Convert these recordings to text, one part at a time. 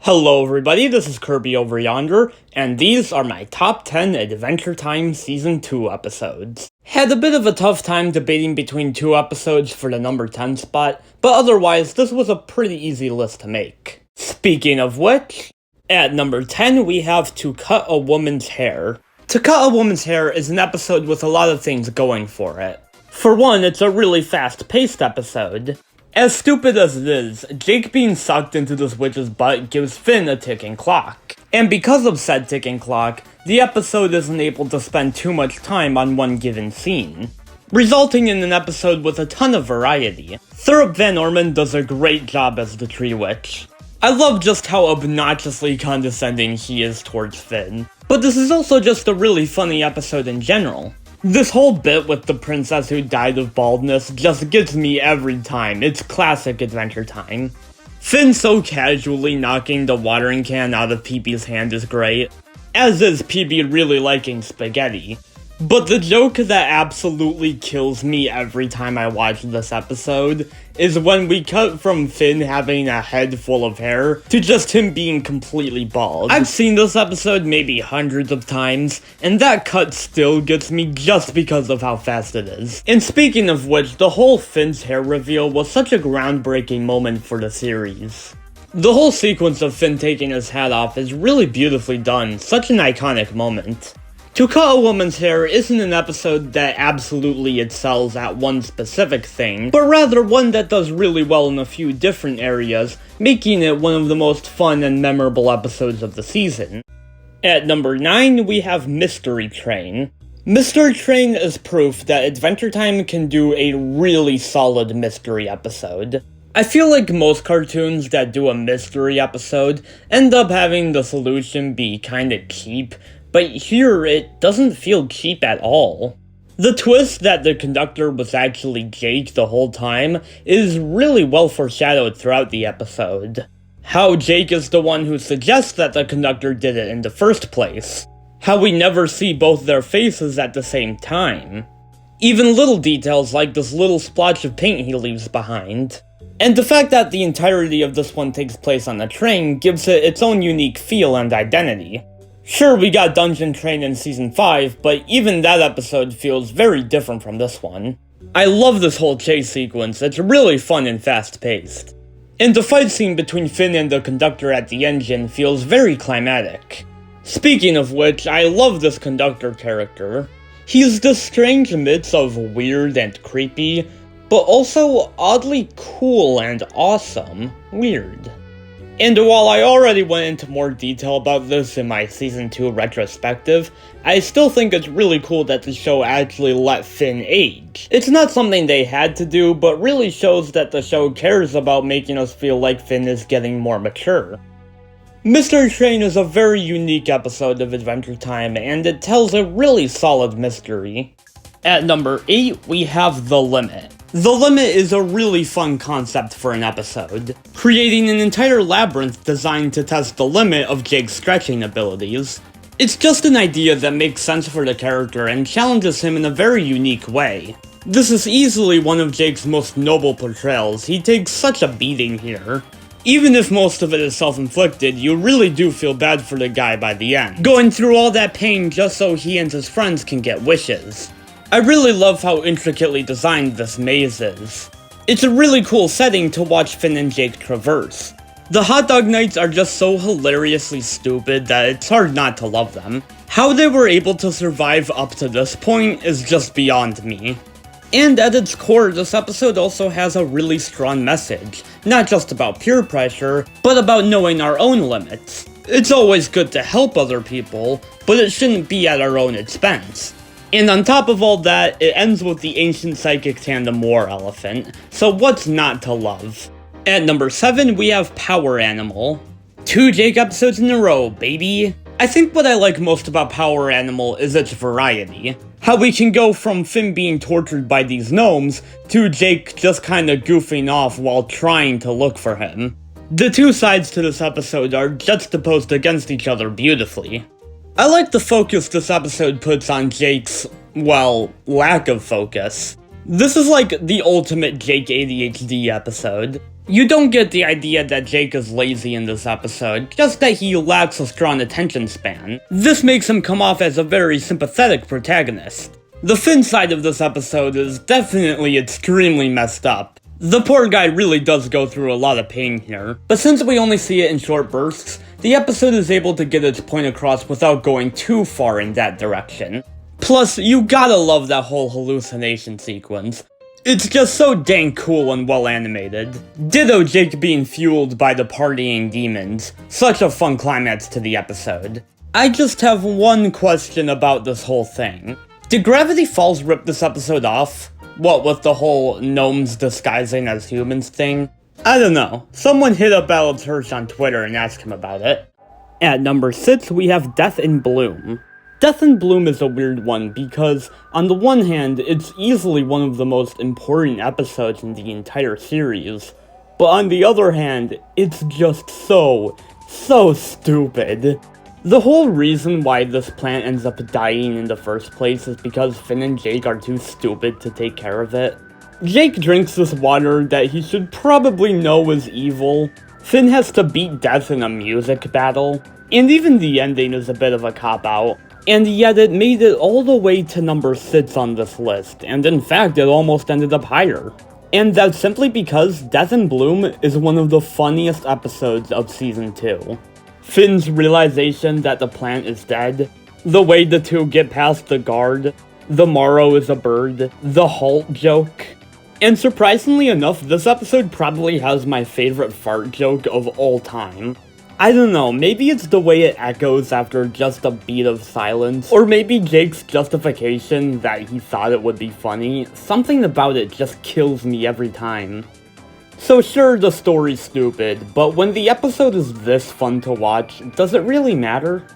Hello everybody, this is Kirby over yonder, and these are my top 10 Adventure Time Season 2 episodes. Had a bit of a tough time debating between two episodes for the number 10 spot, but otherwise this was a pretty easy list to make. Speaking of which, at number 10 we have To Cut a Woman's Hair. To Cut a Woman's Hair is an episode with a lot of things going for it. For one, it's a really fast-paced episode. As stupid as it is, Jake being sucked into this witch's butt gives Finn a ticking clock. And because of said ticking clock, the episode isn't able to spend too much time on one given scene, resulting in an episode with a ton of variety. Thurup Van Orman does a great job as the Tree Witch. I love just how obnoxiously condescending he is towards Finn, but this is also just a really funny episode in general. This whole bit with the princess who died of baldness just gets me every time. It's classic Adventure Time. Finn so casually knocking the watering can out of Peebee's hand is great, as is Peebee really liking spaghetti. But the joke that absolutely kills me every time I watch this episode is when we cut from Finn having a head full of hair to just him being completely bald. I've seen this episode maybe hundreds of times, and that cut still gets me just because of how fast it is. And speaking of which, the whole Finn's hair reveal was such a groundbreaking moment for the series. The whole sequence of Finn taking his hat off is really beautifully done, such an iconic moment. To Cut a Woman's Hair isn't an episode that absolutely excels at one specific thing, but rather one that does really well in a few different areas, making it one of the most fun and memorable episodes of the season. At number 9, we have Mystery Train. Mystery Train is proof that Adventure Time can do a really solid mystery episode. I feel like most cartoons that do a mystery episode end up having the solution be kinda cheap, but here, it doesn't feel cheap at all. The twist that the conductor was actually Jake the whole time is really well foreshadowed throughout the episode. How Jake is the one who suggests that the conductor did it in the first place. How we never see both their faces at the same time. Even little details like this little splotch of paint he leaves behind. And the fact that the entirety of this one takes place on the train gives it its own unique feel and identity. Sure, we got Dungeon Train in Season 5, but even that episode feels very different from this one. I love this whole chase sequence, it's really fun and fast-paced. And the fight scene between Finn and the conductor at the engine feels very climatic. Speaking of which, I love this conductor character. He's this strange mix of weird and creepy, but also oddly cool and awesome. Weird. And while I already went into more detail about this in my Season 2 retrospective, I still think it's really cool that the show actually let Finn age. It's not something they had to do, but really shows that the show cares about making us feel like Finn is getting more mature. Mystery Train is a very unique episode of Adventure Time, and it tells a really solid mystery. At number 8, we have The Limit. The Limit is a really fun concept for an episode, creating an entire labyrinth designed to test the limit of Jake's stretching abilities. It's just an idea that makes sense for the character and challenges him in a very unique way. This is easily one of Jake's most noble portrayals. He takes such a beating here. Even if most of it is self-inflicted, you really do feel bad for the guy by the end, going through all that pain just so he and his friends can get wishes. I really love how intricately designed this maze is. It's a really cool setting to watch Finn and Jake traverse. The hot dog nights are just so hilariously stupid that it's hard not to love them. How they were able to survive up to this point is just beyond me. And at its core, this episode also has a really strong message, not just about peer pressure, but about knowing our own limits. It's always good to help other people, but it shouldn't be at our own expense. And on top of all that, it ends with the ancient psychic tandem War Elephant, so what's not to love? At number 7, we have Power Animal. 2 Jake episodes in a row, baby! I think what I like most about Power Animal is its variety. How we can go from Finn being tortured by these gnomes, to Jake just kinda goofing off while trying to look for him. The two sides to this episode are juxtaposed against each other beautifully. I like the focus this episode puts on Jake's, well, lack of focus. This is like the ultimate Jake ADHD episode. You don't get the idea that Jake is lazy in this episode, just that he lacks a strong attention span. This makes him come off as a very sympathetic protagonist. The Finn side of this episode is definitely extremely messed up. The poor guy really does go through a lot of pain here, but since we only see it in short bursts, the episode is able to get its point across without going too far in that direction. Plus, you gotta love that whole hallucination sequence. It's just so dang cool and well animated. Ditto Jake being fueled by the partying demons. Such a fun climax to the episode. I just have one question about this whole thing. Did Gravity Falls rip this episode off? What with the whole gnomes disguising as humans thing? I don't know. Someone hit up Alex Hirsch on Twitter and asked him about it. At number 6, we have Death in Bloom. Death in Bloom is a weird one because, on the one hand, it's easily one of the most important episodes in the entire series, but on the other hand, it's just so stupid. The whole reason why this plant ends up dying in the first place is because Finn and Jake are too stupid to take care of it. Jake drinks this water that he should probably know is evil. Finn has to beat death in a music battle, and even the ending is a bit of a cop-out. And yet it made it all the way to number 6 on this list, and in fact it almost ended up higher. And that's simply because Death in Bloom is one of the funniest episodes of Season 2. Finn's realization that the plant is dead, the way the two get past the guard, the Morrow is a bird, the halt joke. And surprisingly enough, this episode probably has my favorite fart joke of all time. I don't know, maybe it's the way it echoes after just a beat of silence, or maybe Jake's justification that he thought it would be funny. Something about it just kills me every time. So sure, the story's stupid, but when the episode is this fun to watch, does it really matter?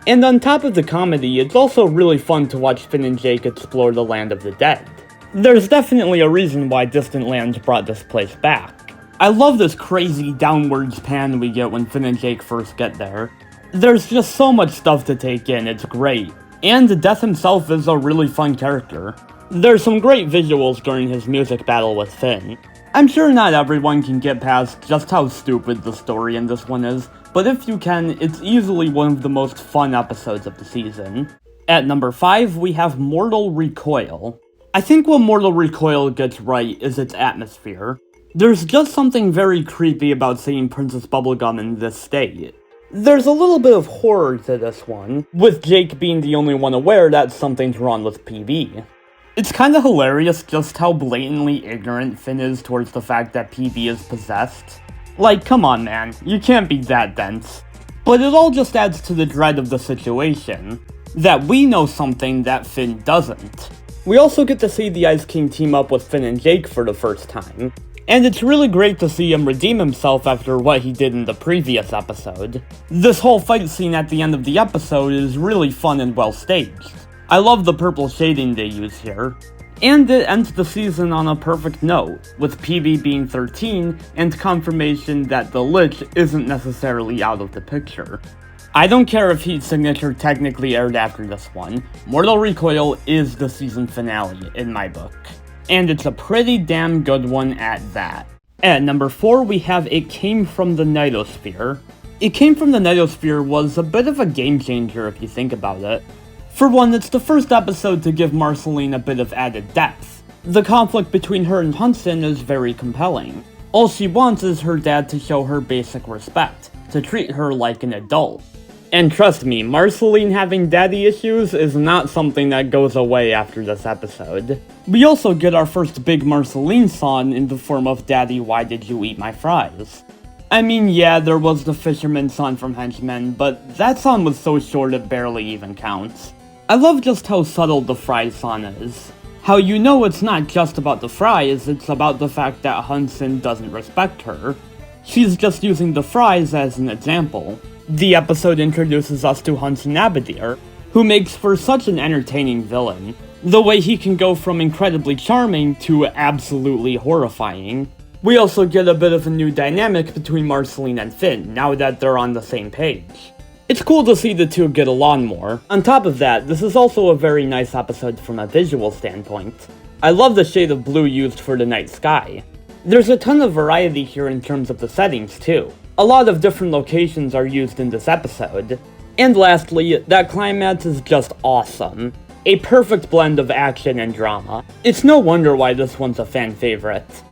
And on top of the comedy, it's also really fun to watch Finn and Jake explore the Land of the Dead. There's definitely a reason why Distant Lands brought this place back. I love this crazy downwards pan we get when Finn and Jake first get there. There's just so much stuff to take in, it's great. And Death himself is a really fun character. There's some great visuals during his music battle with Finn. I'm sure not everyone can get past just how stupid the story in this one is, but if you can, it's easily one of the most fun episodes of the season. At number 5, we have Mortal Recoil. I think what Mortal Recoil gets right is its atmosphere. There's just something very creepy about seeing Princess Bubblegum in this state. There's a little bit of horror to this one, with Jake being the only one aware that something's wrong with PB. It's kinda hilarious just how blatantly ignorant Finn is towards the fact that PB is possessed. Like, come on man, you can't be that dense. But it all just adds to the dread of the situation, that we know something that Finn doesn't. We also get to see the Ice King team up with Finn and Jake for the first time. And it's really great to see him redeem himself after what he did in the previous episode. This whole fight scene at the end of the episode is really fun and well staged. I love the purple shading they use here. And it ends the season on a perfect note, with PB being 13 and confirmation that the Lich isn't necessarily out of the picture. I don't care if Heat Signature technically aired after this one, Mortal Recoil is the season finale in my book. And it's a pretty damn good one at that. At number 4, we have It Came from the Nightosphere. It Came from the Nightosphere was a bit of a game changer if you think about it. For one, it's the first episode to give Marceline a bit of added depth. The conflict between her and Hudson is very compelling. All she wants is her dad to show her basic respect, to treat her like an adult. And trust me, Marceline having daddy issues is not something that goes away after this episode. We also get our first big Marceline song in the form of Daddy, Why Did You Eat My Fries? I mean, yeah, there was the Fisherman song from Henchmen, but that song was so short it barely even counts. I love just how subtle the fries song is. How you know it's not just about the fries, it's about the fact that Hudson doesn't respect her. She's just using the fries as an example. The episode introduces us to Hudson Abadir, who makes for such an entertaining villain. The way he can go from incredibly charming to absolutely horrifying. We also get a bit of a new dynamic between Marceline and Finn, now that they're on the same page. It's cool to see the two get along more. On top of that, this is also a very nice episode from a visual standpoint. I love the shade of blue used for the night sky. There's a ton of variety here in terms of the settings, too. A lot of different locations are used in this episode. And lastly, that climax is just awesome. A perfect blend of action and drama. It's no wonder why this one's a fan favorite.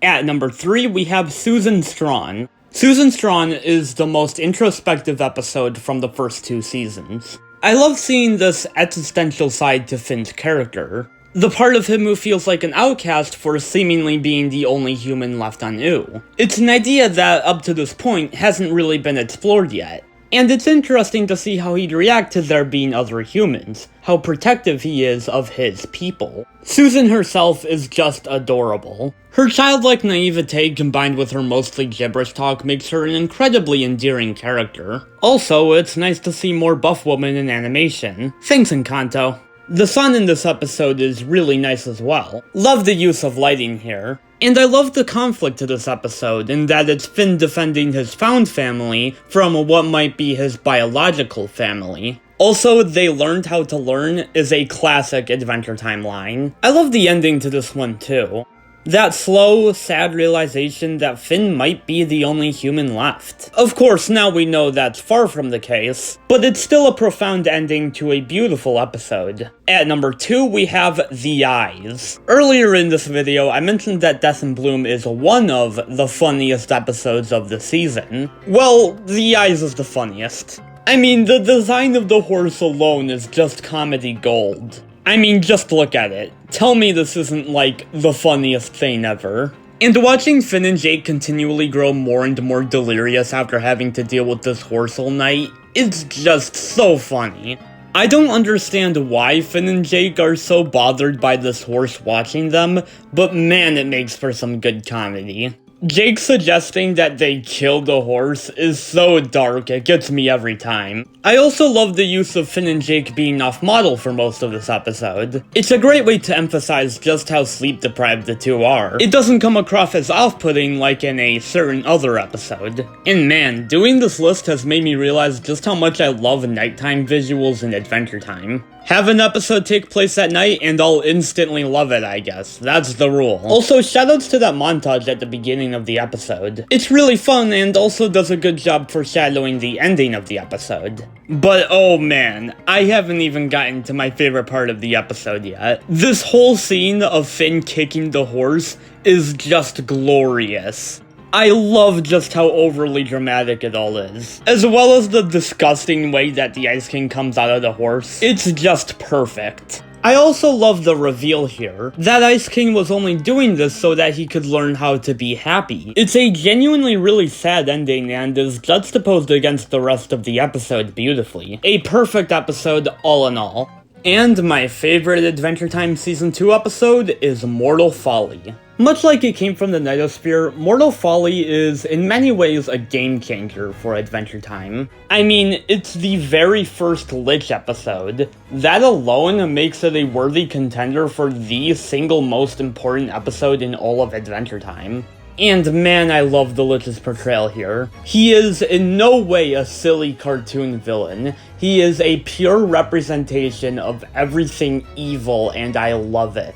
At number 3, we have Susan Strawn. Susan Strawn is the most introspective episode from the first 2 seasons. I love seeing this existential side to Finn's character. The part of him who feels like an outcast for seemingly being the only human left on Ooo. It's an idea that, up to this point, hasn't really been explored yet. And it's interesting to see how he'd react to there being other humans, how protective he is of his people. Susan herself is just adorable. Her childlike naivete combined with her mostly gibberish talk makes her an incredibly endearing character. Also, it's nice to see more buff women in animation. Thanks, Encanto. The sun in this episode is really nice as well. Love the use of lighting here. And I love the conflict to this episode, in that it's Finn defending his found family from what might be his biological family. Also, "they learned how to learn" is a classic Adventure Time line. I love the ending to this one too. That slow, sad realization that Finn might be the only human left. Of course, now we know that's far from the case, but it's still a profound ending to a beautiful episode. At number 2, we have The Eyes. Earlier in this video, I mentioned that Death in Bloom is one of the funniest episodes of the season. Well, The Eyes is the funniest. I mean, the design of the horse alone is just comedy gold. I mean, just look at it. Tell me this isn't, like, the funniest thing ever. And watching Finn and Jake continually grow more and more delirious after having to deal with this horse all night, it's just so funny. I don't understand why Finn and Jake are so bothered by this horse watching them, but man, it makes for some good comedy. Jake suggesting that they kill the horse is so dark, it gets me every time. I also love the use of Finn and Jake being off-model for most of this episode. It's a great way to emphasize just how sleep-deprived the two are. It doesn't come across as off-putting like in a certain other episode. And man, doing this list has made me realize just how much I love nighttime visuals in Adventure Time. Have an episode take place at night and I'll instantly love it, I guess. That's the rule. Also, shoutouts to that montage at the beginning of the episode. It's really fun and also does a good job foreshadowing the ending of the episode. But oh man, I haven't even gotten to my favorite part of the episode yet. This whole scene of Finn kicking the horse is just glorious. I love just how overly dramatic it all is, as well as the disgusting way that the Ice King comes out of the horse. It's just perfect. I also love the reveal here, that Ice King was only doing this so that he could learn how to be happy. It's a genuinely really sad ending and is juxtaposed against the rest of the episode beautifully. A perfect episode all in all. And my favorite Adventure Time Season 2 episode is Mortal Folly. Much like it came from the Nightosphere, Mortal Folly is in many ways a game changer for Adventure Time. I mean, it's the very first Lich episode. That alone makes it a worthy contender for the single most important episode in all of Adventure Time. And man, I love the Lich's portrayal here. He is in no way a silly cartoon villain. He is a pure representation of everything evil, and I love it.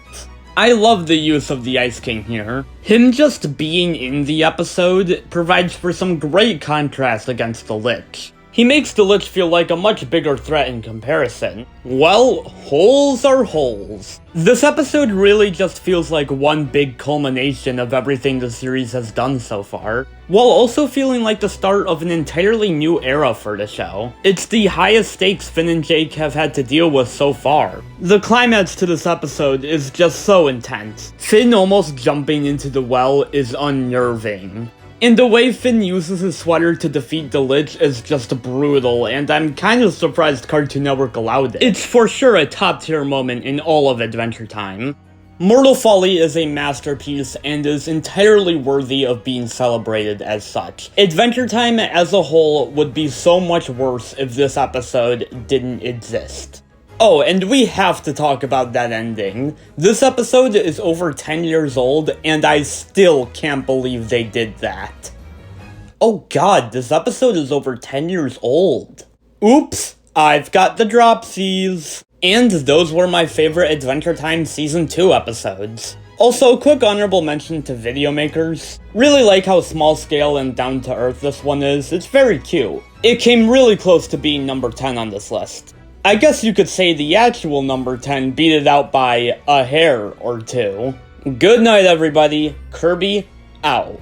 I love the use of the Ice King here. Him just being in the episode provides for some great contrast against the Lich. He makes the Lich feel like a much bigger threat in comparison. Well, holes are holes. This episode really just feels like one big culmination of everything the series has done so far, while also feeling like the start of an entirely new era for the show. It's the highest stakes Finn and Jake have had to deal with so far. The climax to this episode is just so intense. Finn almost jumping into the well is unnerving. And the way Finn uses his sweater to defeat the Lich is just brutal, and I'm kind of surprised Cartoon Network allowed it. It's for sure a top tier moment in all of Adventure Time. Mortal Folly is a masterpiece and is entirely worthy of being celebrated as such. Adventure Time as a whole would be so much worse if this episode didn't exist. Oh, and we have to talk about that ending. This episode is over 10 years old, and I still can't believe they did that. Oh god, this episode is over 10 years old. Oops, I've got the dropsies. And those were my favorite Adventure Time Season 2 episodes. Also, quick honorable mention to video makers. Really like how small scale and down to earth this one is, it's very cute. It came really close to being number 10 on this list. I guess you could say the actual number 10 beat it out by a hair or two. Good night everybody, Kirby out.